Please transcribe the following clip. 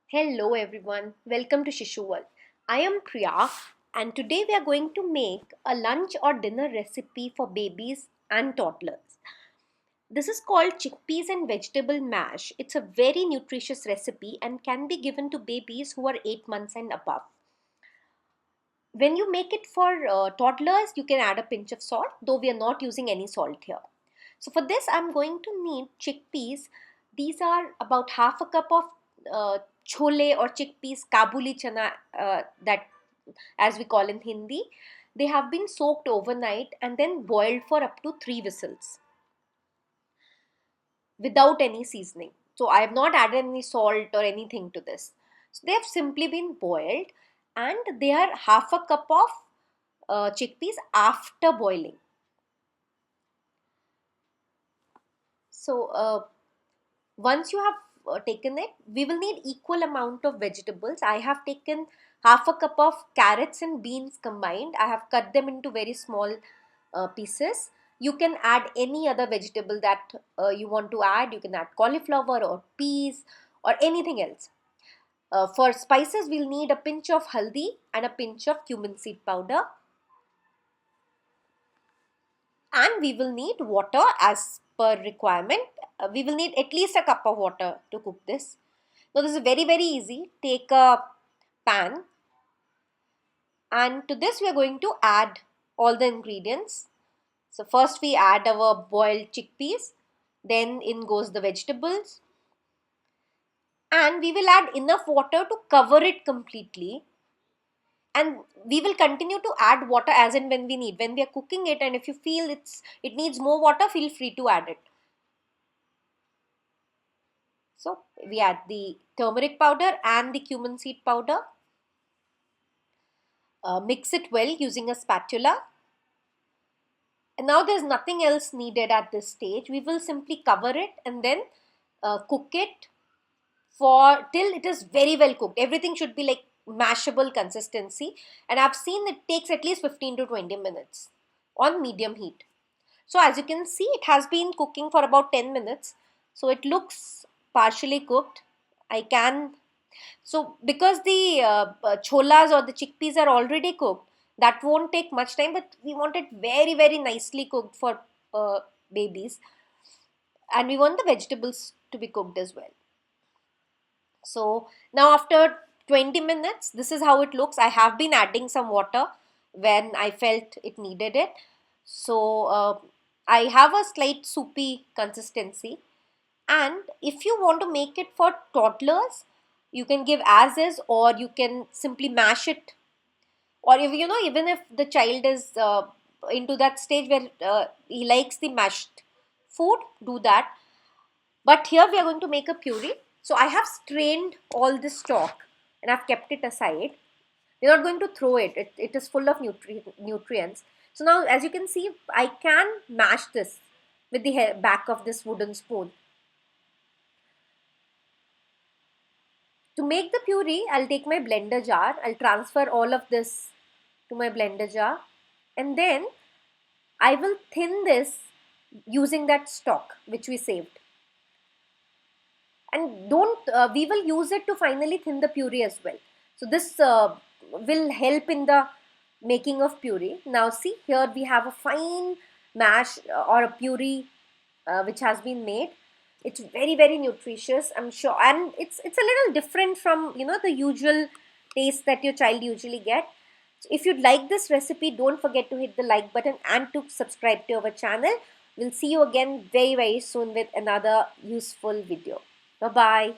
Hello everyone, welcome to Shishu World. I am Priya and today we are going to make a lunch or dinner recipe for babies and toddlers. This is called chickpeas and vegetable mash. It's a very nutritious recipe and can be given to babies who are 8 months and above. When you make it for toddlers, you can add a pinch of salt, though we are not using any salt here. So for this, I'm going to need chickpeas. These are about half a cup of chole or chickpeas, Kabuli chana, that as we call in Hindi. They have been soaked overnight and then boiled for up to 3 whistles without any seasoning. So I have not added any salt or anything to this. So they have simply been boiled and they are half a cup of chickpeas after boiling. So once you have taken it, we will need equal amount of vegetables. I have taken half a cup of carrots and beans combined. I have cut them into very small pieces. You can add any other vegetable that you want to add. You can add cauliflower or peas or anything else. For spices, we'll need a pinch of haldi and a pinch of cumin seed powder. And we will need water as per requirement. We will need at least a cup of water to cook this. Now this is very easy. Take a pan and to this we are going to add all the ingredients. So first we add our boiled chickpeas, then in goes the vegetables, and we will add enough water to cover it completely, and we will continue to add water as and when we need when we are cooking it. And if you feel it needs more water, feel free to add it. So we add the turmeric powder and the cumin seed powder. Mix it well using a spatula. And now there's nothing else needed at this stage. We will simply cover it and then cook it for till it is very well cooked. Everything should be like mashable consistency. And I've seen it takes at least 15 to 20 minutes on medium heat. So as you can see, it has been cooking for about 10 minutes. So it looks partially cooked. So because the cholas or the chickpeas are already cooked, that won't take much time, but we want it very nicely cooked for babies. And we want the vegetables to be cooked as well. So now after 20 minutes, this is how it looks. I have been adding some water when I felt it needed it. So I have a slight soupy consistency. And if you want to make it for toddlers, you can give as is, or you can simply mash it. Or if even if the child is into that stage where he likes the mashed food, do that. But here we are going to make a puree. So I have strained all this stock and I've kept it aside. We're not going to throw it. It is full of nutrients. So now as you can see, I can mash this with the back of this wooden spoon. To make the puree, I'll take my blender jar. I'll transfer all of this to my blender jar. And then I will thin this using that stock which we saved. And we will use it to finally thin the puree as well. So this will help in the making of puree. Now see, here we have a fine mash or a puree which has been made. It's very nutritious, I'm sure, and it's a little different from the usual taste that your child usually get. So if you'd like this recipe, don't forget to hit the like button and to subscribe to our channel. We'll see you again very soon with another useful video. Bye bye.